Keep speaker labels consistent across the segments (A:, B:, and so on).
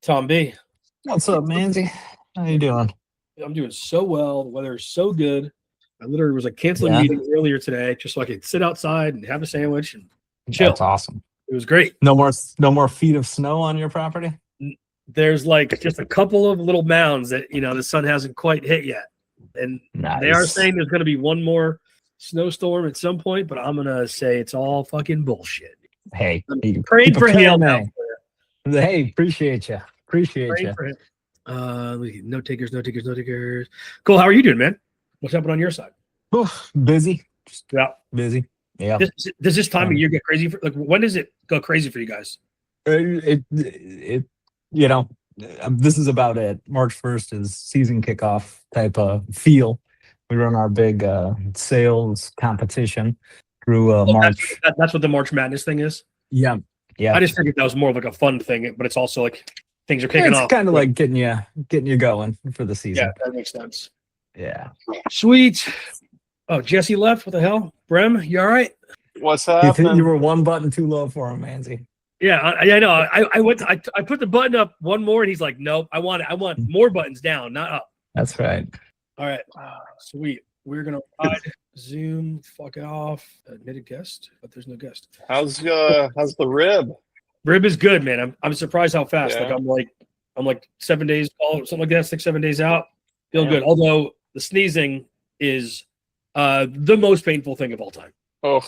A: Tom B.
B: What's up, Manzi? How you doing?
A: I'm doing so well. The weather is so good. I literally was like canceling
B: Yeah,
A: meetings earlier today just so I could sit outside and have a sandwich and chill.
B: that's awesome.
A: It was great.
B: No more feet of snow on your property?
A: There's like just a couple of little mounds that the sun hasn't quite hit yet, and they are
B: Nice.
A: saying there's going to be one more snowstorm at some point, but I'm gonna say it's all fucking bullshit.
B: Hey,
A: Praying for hail.
B: Hey, appreciate you. Appreciate you.
A: No takers. Cool. How are you doing, man? What's happening on your side?
B: Busy.
A: Yeah.
B: Busy. Yeah.
A: Does this time of year get crazy? When does it go crazy for you guys?
B: This is about it. March 1st is season kickoff type of feel. We run our big sales competition through March.
A: That's what the March Madness thing is?
B: Yeah.
A: I just figured that was more of like a fun thing, but it's also like things are kicking off.
B: It's kind of like getting you going for the season.
A: Yeah, that makes sense.
B: Yeah.
A: Sweet. Oh, Jesse left. What the hell? Brem, you all right?
C: What's happening?
B: You were one button too low for him, Manzi.
A: Yeah, I know. I put the button up one more, and he's like, "Nope, I want more buttons down, not up."
B: That's right.
A: All right, sweet. We're gonna ride Zoom. Fuck it off. Admitted guest, but there's no guest.
C: How's the rib?
A: Rib is good, man. I'm surprised how fast.
C: Yeah.
A: Like I'm like 7 days, something like that. 6-7 days out. Feel good. Although the sneezing is the most painful thing of all time.
C: Oh.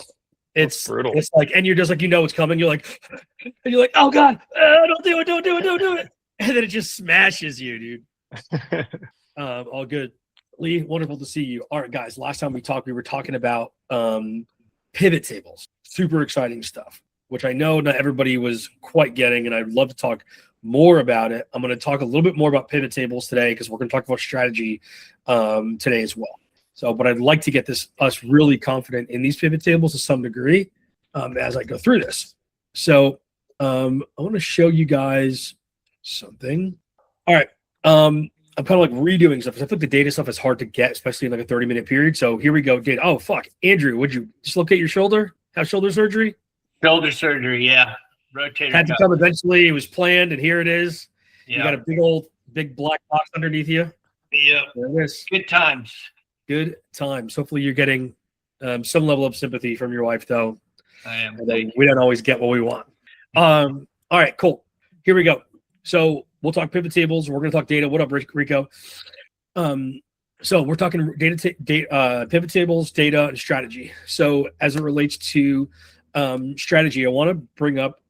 A: It's
C: brutal.
A: It's like, and you're just like, it's coming. You're like, oh God, don't do it. And then it just smashes you, dude. All good. Lee, wonderful to see you. All right, guys, last time we talked, we were talking about pivot tables. Super exciting stuff, which I know not everybody was quite getting, and I'd love to talk more about it. I'm going to talk a little bit more about pivot tables today because we're going to talk about strategy today as well. So, but I'd like to get us really confident in these pivot tables to some degree as I go through this. So I want to show you guys something. All right. I'm kind of like redoing stuff because I think the data stuff is hard to get, especially in like a 30-minute period. So here we go. Data. Oh, fuck. Andrew, would you dislocate your shoulder? Have shoulder surgery?
D: Shoulder surgery, yeah. Rotator
A: Had to come eventually. It was planned, and here it is.
D: Yeah.
A: You got a big black box underneath you.
D: Yeah.
A: There it is.
D: Good times.
A: Good times. Hopefully you're getting some level of sympathy from your wife, though.
D: I am.
A: We don't always get what we want. All right, cool. Here we go. So we'll talk pivot tables. We're going to talk data. What up, Rico? So we're talking pivot tables, data, and strategy. So as it relates to strategy, I want to bring up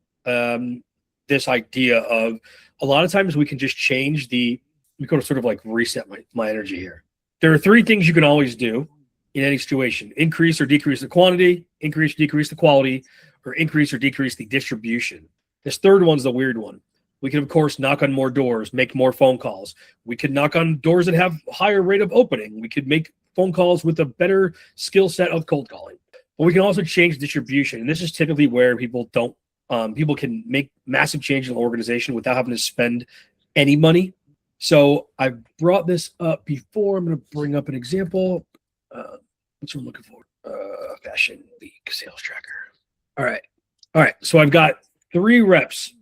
A: this idea of a lot of times we can just change we go to sort of like reset my energy here. There are 3 things you can always do in any situation: increase or decrease the quantity, increase or decrease the quality, or increase or decrease the distribution. This third one's the weird one. We can, of course, knock on more doors, make more phone calls. We could knock on doors that have higher rate of opening. We could make phone calls with a better skill set of cold calling. But we can also change distribution. And this is typically where people can make massive change in the organization without having to spend any money. So I brought this up before. I'm going to bring up an example. What's I'm looking for? Fashion Week sales tracker. All right. So I've got 4 reps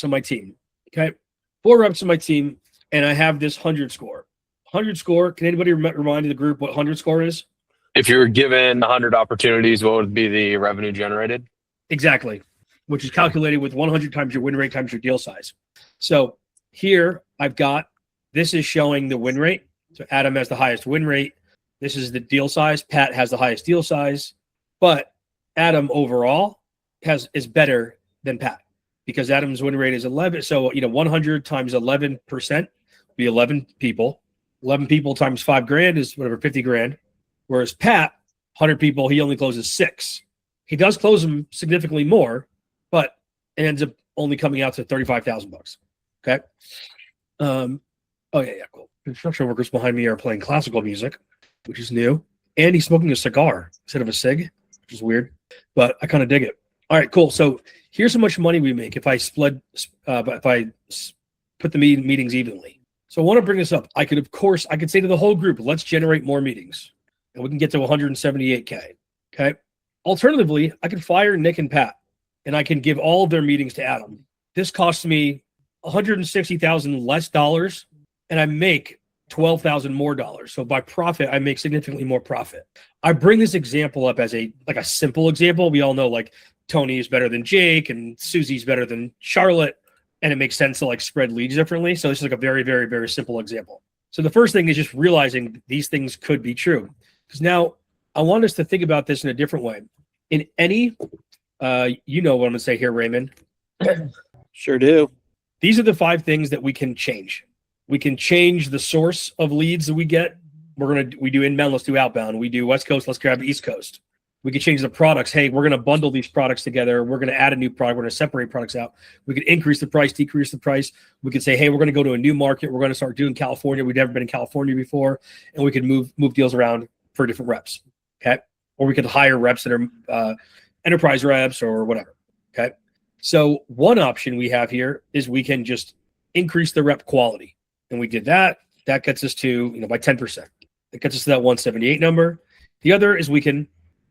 A: on my team. Okay. 4 reps on my team. And I have this 100 score. 100 score. Can anybody remind the group what 100 score is?
E: If you were given 100 opportunities, what would be the revenue generated?
A: Exactly. Which is calculated with 100 times your win rate times your deal size. So here I've got, this is showing the win rate. So Adam has the highest win rate. This is the deal size. Pat has the highest deal size, but Adam overall is better than Pat because Adam's win rate is 11. So, 100 times 11% would be 11 people. 11 people times $5,000 is whatever, 50 grand. Whereas Pat, 100 people, he only closes 6. He does close them significantly more, but it ends up only coming out to $35,000. Okay. Yeah, cool. Construction workers behind me are playing classical music, which is new. And he's smoking a cigar instead of a cig, which is weird, but I kind of dig it. All right, cool. So here's how much money we make if I put the meetings evenly. So I want to bring this up. I could say to the whole group, let's generate more meetings and we can get to 178K. Okay. Alternatively, I could fire Nick and Pat and I can give all of their meetings to Adam. This costs me $160,000 less dollars, and I make $12,000 more dollars. So by profit, I make significantly more profit. I bring this example up as a simple example. We all know like Tony is better than Jake and Susie's better than Charlotte, and it makes sense to like spread leads differently. So this is like a very, very, very simple example. So the first thing is just realizing these things could be true. Because now I want us to think about this in a different way. In any, you know what I'm going to say here, Raymond.
F: Sure do.
A: These are the 5 things that we can change. We can change the source of leads that we get. We do inbound, let's do outbound. We do West Coast, let's grab East Coast. We could change the products. Hey, we're going to bundle these products together. We're going to add a new product. We're going to separate products out. We could increase the price, decrease the price. We could say, hey, we're going to go to a new market. We're going to start doing California. We've never been in California before. And we could move deals around for different reps. Okay. Or we could hire reps that are enterprise reps or whatever. Okay. So one option we have here is we can just increase the rep quality. And we did that. That gets us to, by 10%. It gets us to that 178 number. The other is we can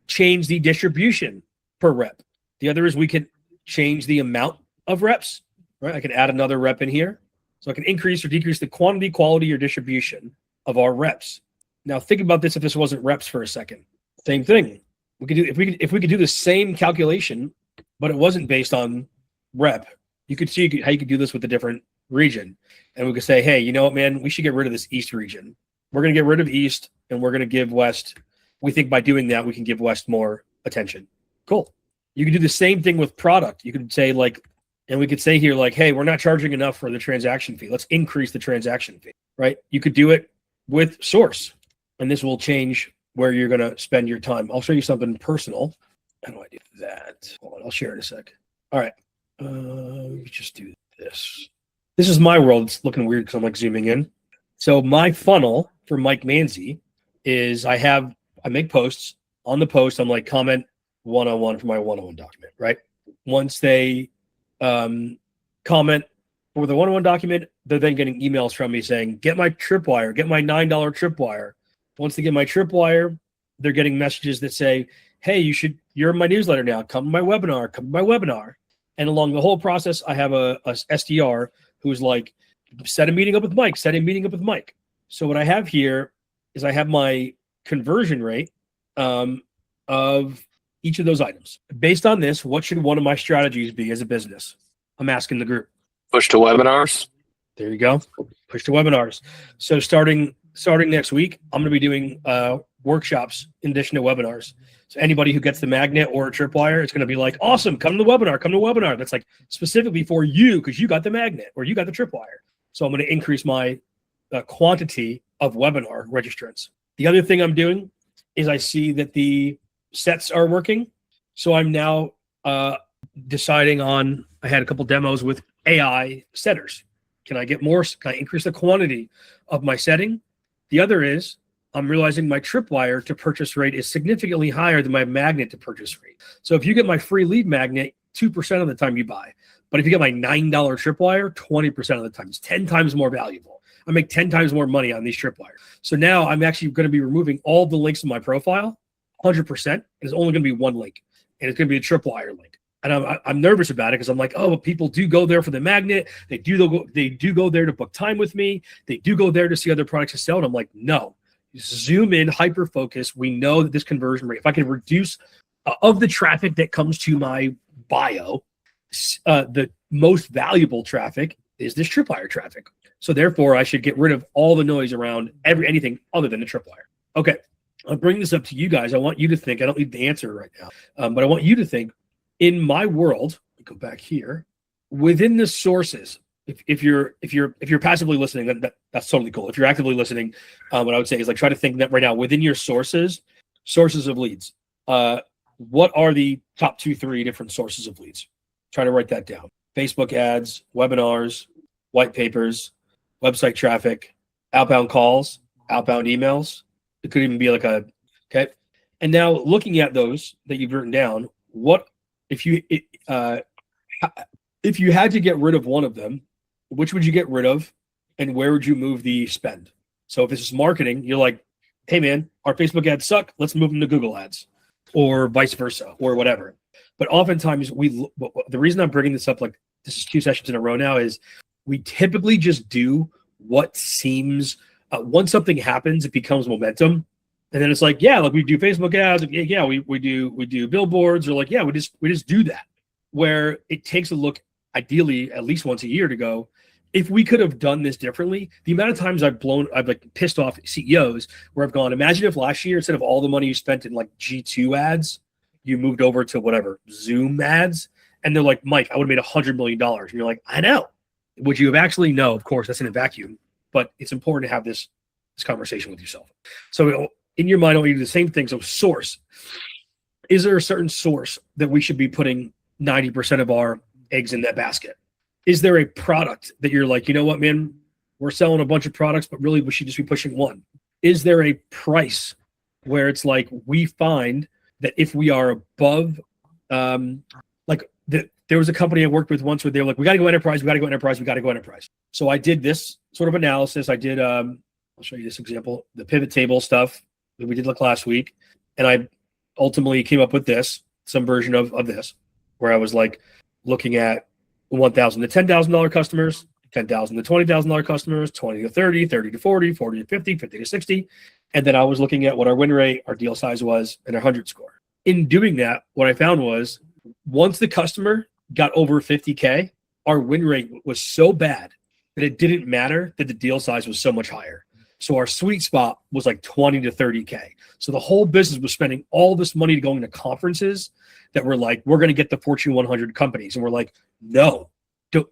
A: change the distribution per rep. The other is we can change the amount of reps, right? I can add another rep in here. So I can increase or decrease the quantity, quality, or distribution of our reps. Now think about this if this wasn't reps for a second. Same thing. We could do if we could do the same calculation, but it wasn't based on rep. You could see how you could do this with a different region. And we could say, hey, you know what, man, we should get rid of this East region. We're going to get rid of East and we're going to give West. We think by doing that, we can give West more attention. Cool. You could do the same thing with product. You could say and we could say here, hey, we're not charging enough for the transaction fee. Let's increase the transaction fee, right? You could do it with source, and this will change where you're going to spend your time. I'll show you something personal. How do I do that? Hold on, I'll share in a sec. All right. Let me just do this. This is my world. It's looking weird because I'm zooming in. So my funnel for Mike Manzi is I make posts. On the post, I'm comment 101 for my 101 document, right? Once they comment for the 101 document, they're then getting emails from me saying, get my tripwire, get my $9 tripwire. Once they get my tripwire, they're getting messages that say, hey, you're in my newsletter now. Come to my webinar. And along the whole process, I have a SDR who's set a meeting up with Mike. So what I have here is I have my conversion rate of each of those items. Based on this, what should one of my strategies be as a business? I'm asking the group.
E: Push to webinars.
A: There you go. Push to webinars. So starting next week, I'm going to be doing workshops in addition to webinars. So anybody who gets the magnet or a tripwire, it's going to be awesome, come to the webinar. That's specifically for you because you got the magnet or you got the tripwire. So I'm going to increase my quantity of webinar registrants. The other thing I'm doing is I see that the sets are working. So I'm now deciding on, I had a couple demos with AI setters. Can I get more? Can I increase the quantity of my setting? The other is I'm realizing my tripwire to purchase rate is significantly higher than my magnet to purchase rate. So if you get my free lead magnet, 2% of the time you buy. But if you get my $9 tripwire, 20% of the time, it's 10 times more valuable. I make 10 times more money on these tripwires. So now I'm actually going to be removing all the links in my profile, 100%. And it's only going to be one link. And it's going to be a tripwire link. And I'm nervous about it because I'm but people do go there for the magnet. They do go there to book time with me. They do go there to see other products to sell. And I'm no. Zoom in, hyper focus. We know that this conversion rate, if I can reduce of the traffic that comes to my bio, the most valuable traffic is this tripwire traffic. So therefore, I should get rid of all the noise around anything other than the tripwire. Okay, I'll bring this up to you guys. I want you to think. I don't need the answer right now, but I want you to think. In my world, go back here. Within the sources, if you're passively listening, that's totally cool. If you're actively listening, what I would say is try to think that right now within your sources of leads. What are the top 2-3 different sources of leads? Try to write that down. Facebook ads, webinars, white papers, website traffic, outbound calls, outbound emails. It could even be okay. And now looking at those that you've written down, what if you had to get rid of one of them, which would you get rid of and where would you move the spend? So if this is marketing, you're hey man, our Facebook ads suck. Let's move them to Google ads or vice versa or whatever. But oftentimes the reason I'm bringing this up, this is 2 sessions in a row now, is we typically just do what seems, once something happens, it becomes momentum. And then it's like, yeah, like we do Facebook ads. Like, yeah, we do billboards, or like, yeah, we just do that. Where it takes a look, ideally at least once a year, to go, if we could have done this differently. The amount of times I've like pissed off CEOs where I've gone, imagine if last year, instead of all the money you spent in like G2 ads, you moved over to whatever Zoom ads, and they're like, Mike, I would have made $100 million. And you're like, I know. Would you have actually? No, of course, that's in a vacuum. But it's important to have this conversation with yourself. So in your mind, I want you to do the same thing. So source. Is there a certain source that we should be putting 90% of our eggs in that basket? Is there a product that you're like, you know what, man, we're selling a bunch of products, but really we should just be pushing one? Is there a price where it's like, we find that if we are above, there was a company I worked with once where they were like, we got to go enterprise, we got to go enterprise, we got to go enterprise. So I did this sort of analysis. I did, I'll show you this example, the pivot table stuff that we did like last week. And I ultimately came up with some version of this, where I was like looking at $1,000 to $10,000 customers, $10,000 to $20,000 customers, 20 to 30, 30 to 40, 40 to 50, 50 to 60. And then I was looking at what our win rate, our deal size was, and our 100 score. In doing that, what I found was once the customer got over 50K, our win rate was so bad that it didn't matter that the deal size was so much higher. So our sweet spot was like 20 to 30K. So the whole business was spending all this money to going to conferences that were like, we're going to get the Fortune 100 companies. And we're like, no.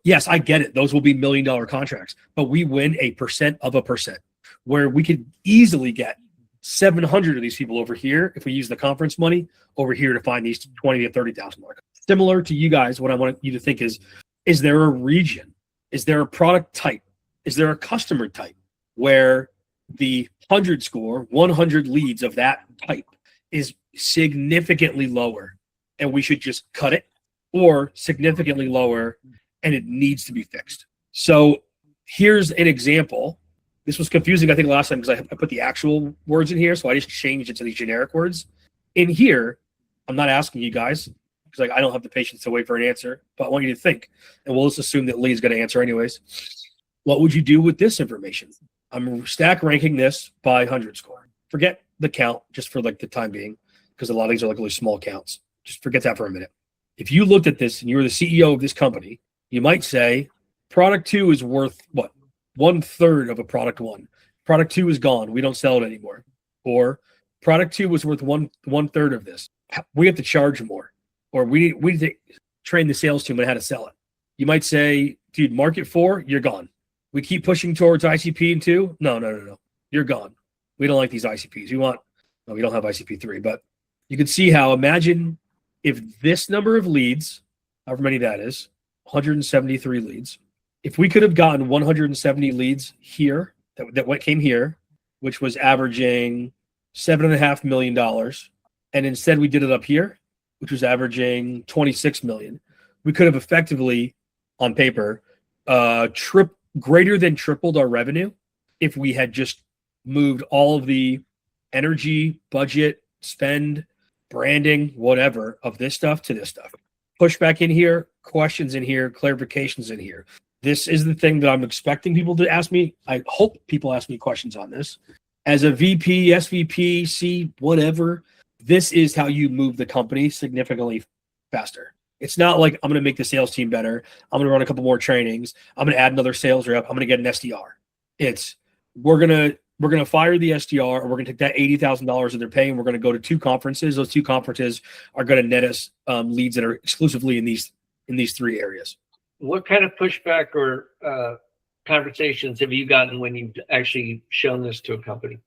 A: Yes, I get it. Those will be $1 million contracts, but we win 1% of a percent, where we could easily get 700 of these people over here if we use the conference money over here to find these 20 to 30,000. Similar to you guys, what I want you to think is there a region? Is there a product type? Is there a customer type where the 100 score, 100 leads of that type is significantly lower and we should just cut it, or significantly lower and it needs to be fixed? So here's an example. This was confusing, I think, last time because I put the actual words in here, so I just changed it to these generic words. In here, I'm not asking you guys because I don't have the patience to wait for an answer, but I want you to think, and we'll just assume that Lee's going to answer anyways. What would you do with this information? I'm stack ranking this by 100 score. Forget the count just for like the time being, because a lot of these are like really small counts. Just forget that for a minute. If you looked at this and you were the CEO of this company, you might say product 2 is worth what? 1/3 of a product 1. Product 2 is gone. We don't sell it anymore. Or product 2 was worth 1/3 of this. We have to charge more. Or we need to train the sales team on how to sell it. You might say, dude, market 4, you're gone. We keep pushing towards ICP and 2. No. You're gone. We don't like these ICPs. We don't have ICP 3, but you can see how, imagine if this number of leads, however many that is, 173 leads, if we could have gotten 170 leads here, that came here, which was averaging $7.5 million, and instead we did it up here, which was averaging 26 million, we could have effectively, on paper, greater than tripled our revenue if we had just moved all of the energy, budget, spend, branding, whatever, of this stuff to this stuff. Pushback in here, questions in here, clarifications in here. This is the thing that I'm expecting people to ask me. I hope people ask me questions on this. As a VP, SVP, C, whatever, this is how you move the company significantly faster. It's not like I'm going to make the sales team better. I'm going to run a couple more trainings. I'm going to add another sales rep. I'm going to get an SDR. It's we're going to fire the SDR, and we're going to take that $80,000 that they're paying. We're going to go to 2 conferences. Those 2 conferences are going to net us leads that are exclusively in these 3 areas.
D: What kind of pushback or conversations have you gotten when you've actually shown this to a company?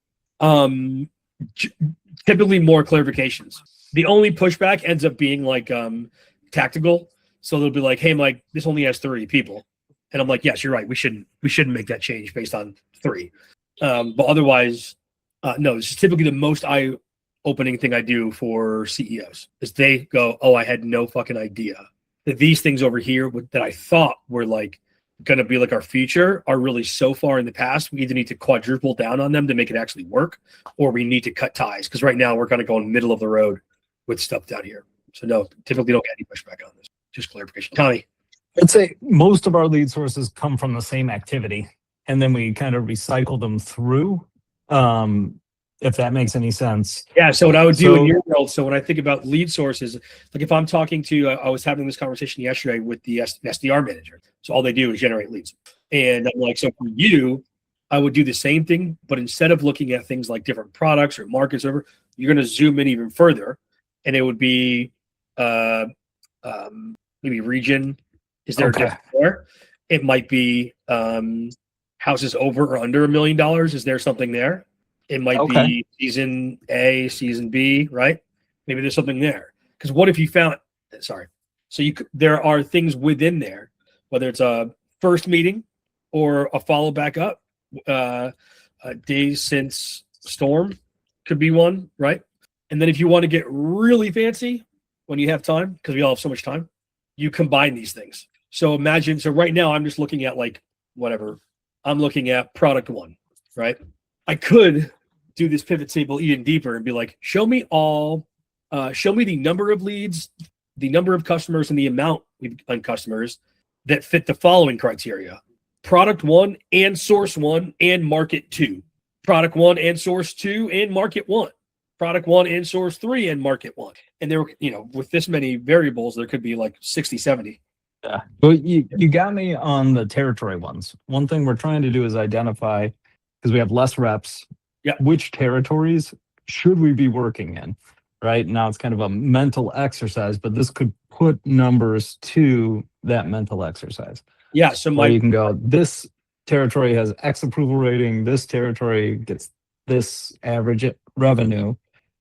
A: Typically more clarifications. The only pushback ends up being like tactical. So they'll be like, hey, Mike, this only has 3 people. And I'm like, yes, you're right. We shouldn't make that change based on 3. But otherwise, no, this is typically the most eye-opening thing I do for CEOs is they go, oh, I had no fucking idea that these things over here that I thought were like going to be like our future are really so far in the past. We either need to quadruple down on them to make it actually work, or we need to cut ties. Because right now we're kind of going middle of the road with stuff down here. So no, typically don't get any pushback on this. Just clarification. Tommy.
B: I'd say most of our lead sources come from the same activity, and then we kind of recycle them through. If that makes any sense.
A: Yeah. So what I would do in
B: So-
A: your world, so when I think about lead sources, like if I'm talking to, I was having this conversation yesterday with the SDR manager. So all they do is generate leads. And I'm like, so for you, I would do the same thing, but instead of looking at things like different products or markets, or whatever, you're going to zoom in even further, and it would be maybe region. Is there a
B: Okay.
A: difference there? It might be houses over or under $1 million. Is there something there? It might
B: Okay.
A: be season A, season B, right? Maybe there's something there. Because what if you found? Sorry. So there are things within there, whether it's a first meeting or a follow back up. Days since storm could be one, right? And then if you want to get really fancy when you have time, because we all have so much time, you combine these things. So imagine. So right now I'm just looking at like whatever. I'm looking at product one, right? I could do this pivot table even deeper and be like, show me the number of leads, the number of customers, and the amount on customers that fit the following criteria: product one and source one and market two, product one and source two and market one, product one and source three and market one. And there, with this many variables, there could be like 60, 70.
B: Yeah. Well, you got me on the territory ones. One thing we're trying to do is identify, because we have less reps,
A: Yeah.
B: which territories should we be working in? Right now, it's kind of a mental exercise, but this could put numbers to that mental exercise.
A: Yeah. So
B: Where you can go, this territory has X approval rating, this territory gets this average revenue,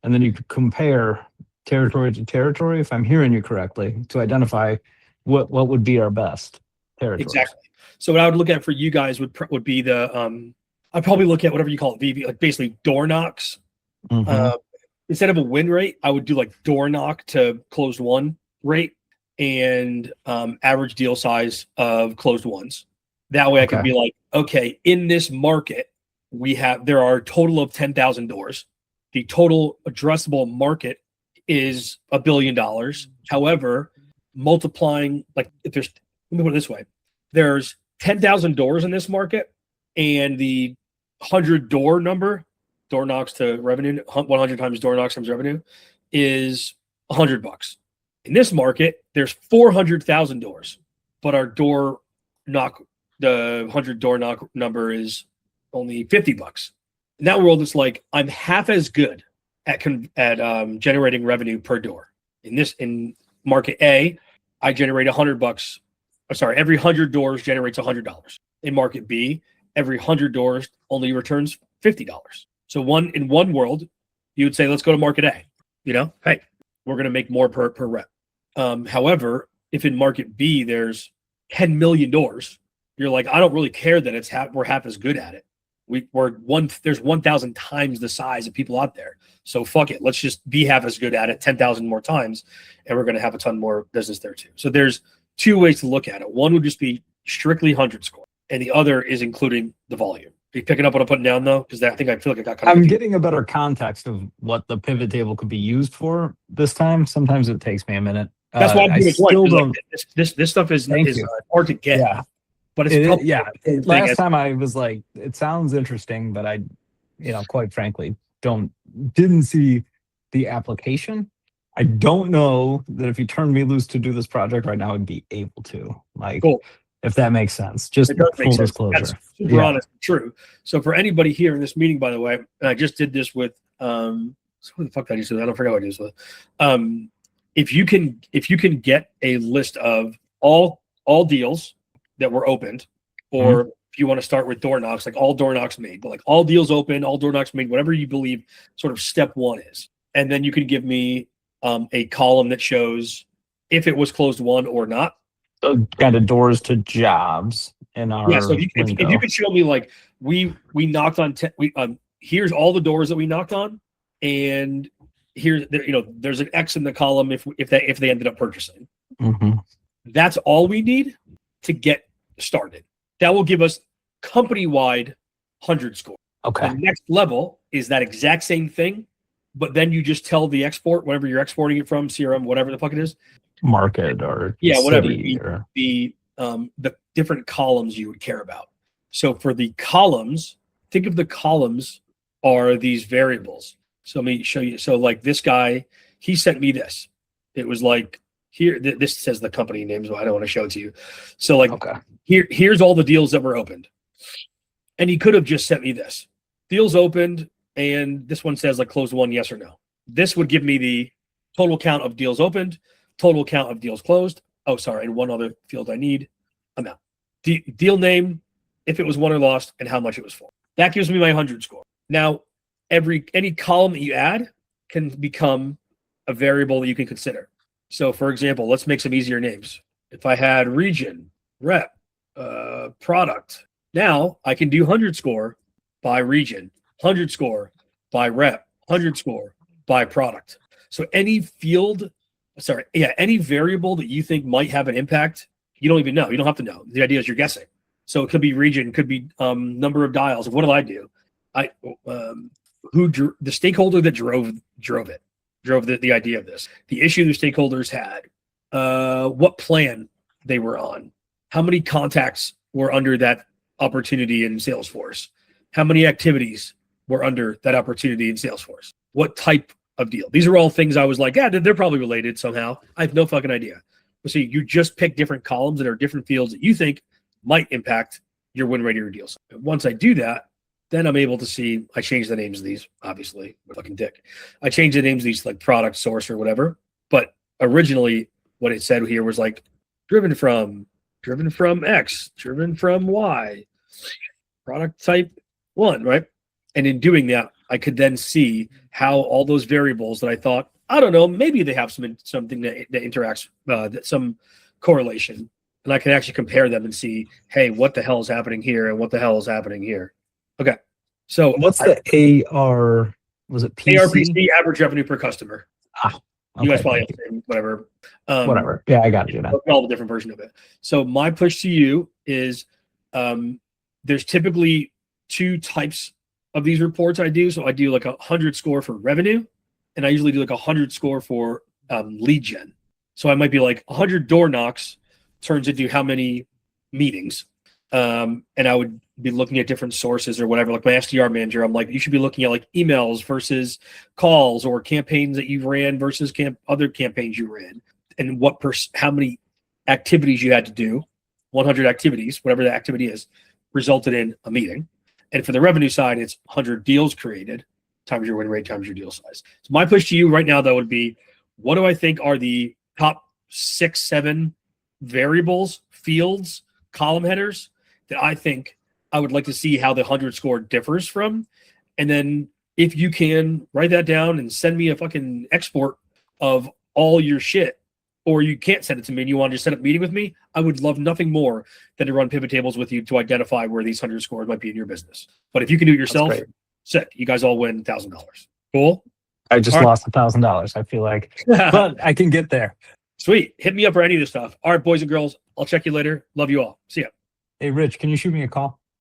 B: and then you could compare territory to territory, if I'm hearing you correctly, to identify what would be our best territory.
A: Exactly. So what I would look at for you guys would be the I'd probably look at whatever you call it, VV, like basically door knocks.
B: Mhm.
A: Instead of a win rate, I would do like door knock to closed one rate and average deal size of closed ones. That way I could
B: Okay.
A: be like, okay, in this market, there are a total of 10,000 doors. The total addressable market is $1 billion. However, multiplying, like if let me put it this way, there's 10,000 doors in this market, and the 100 door number, door knocks to revenue, 100 times door knocks times revenue, is $100. In this market, there's 400,000 doors, but our door knock, the 100 door knock number is only $50. In that world, it's like I'm half as good at generating revenue per door. In market A, I generate $100. Sorry, every 100 doors generates $100. In market B, every 100 doors only returns $50. So in one world, you would say, let's go to market A. Hey, we're going to make more per rep. However, if in market B there's 10 million doors, you're like, I don't really care that we're half as good at it. There's 1,000 times the size of people out there. So fuck it. Let's just be half as good at it 10,000 more times, and we're going to have a ton more business there too. So there's two ways to look at it. One would just be strictly 100 score, and the other is including the volume. Are you picking up what I'm putting down though? Because I feel like I got kind of.
B: I'm getting a better context of what the pivot table could be used for this time. Sometimes it takes me a minute.
A: That's why I'm doing it twice.
B: still
A: 'Cause,
B: don't.
A: like, this stuff is
B: Thank you.
A: hard to get.
B: Yeah.
A: But it's probably
B: Last time I was like, it sounds interesting, but I, quite frankly, didn't see the application. I don't know that if you turned me loose to do this project right now, I'd be able to. Like,
A: Cool.
B: if that makes sense. Just
A: It does make
B: full
A: sense.
B: disclosure.
A: That's super
B: Yeah.
A: honest and true. So for anybody here in this meeting, by the way, and I just did this with who the fuck did I do? I don't forget what I did with. If you can get a list of all deals that were opened, or if you want to start with door knocks, like all door knocks made, but like all deals open, all door knocks made, whatever you believe sort of step one is. And then you can give me a column that shows if it was closed one or not.
B: So kind of doors to jobs in our
A: So if you could show me like we knocked on 10, here's all the doors that we knocked on, and here's there's an X in the column if they ended up purchasing.
B: Mhm.
A: That's all we need to get started. That will give us company-wide 100 score.
B: Okay.
A: The next level is that exact same thing, but then you just tell the export, whatever you're exporting it from, CRM, whatever the fuck it is.
B: Market or
A: Yeah, whatever.
B: city or
A: The the different columns you would care about. So for the columns, think of the columns are these variables. So let me show you. So like this guy, he sent me this. It was like here. This says the company names, but I don't want to show it to you. So like
B: Okay.
A: here's all the deals that were opened, and he could have just sent me this. Deals opened, and this one says like closed one, yes or no. This would give me the total count of deals opened, total count of deals closed. Oh, sorry, and one other field I need, amount. Deal name, if it was won or lost, and how much it was for. That gives me my 100 score. Now, any column that you add can become a variable that you can consider. So, for example, let's make some easier names. If I had region, rep, product, now I can do 100 score by region, 100 score by rep, 100 score by product. So any variable that you think might have an impact, you don't even know. You don't have to know. The idea is you're guessing. So it could be region, could be number of dials. What did I do? The stakeholder that drove the idea of this, the issue the stakeholders had, what plan they were on, how many contacts were under that opportunity in Salesforce, how many activities were under that opportunity in Salesforce, what type of deal. These are all things I was like, yeah, they're probably related somehow. I have no fucking idea. But see, you just pick different columns that are different fields that you think might impact your win rate or your deals. Once I do that, then I'm able to see, I change the names of these, obviously, fucking dick. I changed the names of these like product, source, or whatever. But originally what it said here was like driven from X, driven from Y, product type 1, right? And in doing that, I could then see how all those variables that I thought, I don't know, maybe they have something that interacts, some correlation. And I can actually compare them and see, hey, what the hell is happening here and what the hell is happening here. Okay. So
B: What's the AR? Was it PC?
A: ARPC, average revenue per customer.
B: Okay,
A: You guys probably have the same, whatever.
B: whatever. Yeah, I got you.
A: All the different version of it. So my push to you is there's typically two types of these reports I do. So I do like 100 score for revenue, and I usually do like 100 score for lead gen. So I might be like 100 door knocks turns into how many meetings. And I would be looking at different sources or whatever. Like my SDR manager, I'm like, you should be looking at like emails versus calls or campaigns that you ran versus other campaigns you ran, and how many activities you had to do. 100 activities, whatever the activity is, resulted in a meeting. And for the revenue side, it's 100 deals created times your win rate times your deal size. So my push to you right now, though, would be, what do I think are the top 6, 7 variables, fields, column headers that I think I would like to see how the 100 score differs from? And then if you can write that down and send me a fucking export of all your shit, or you can't send it to me and you want to just set up a meeting with me, I would love nothing more than to run pivot tables with you to identify where these 100 scores might be in your business. But if you can do it yourself, sick. You guys all win $1,000. Cool?
B: I just lost $1,000. I feel like, but I can get there.
A: Sweet. Hit me up for any of this stuff. All right, boys and girls, I'll check you later. Love you all. See ya.
B: Hey, Rich, can you shoot me a call?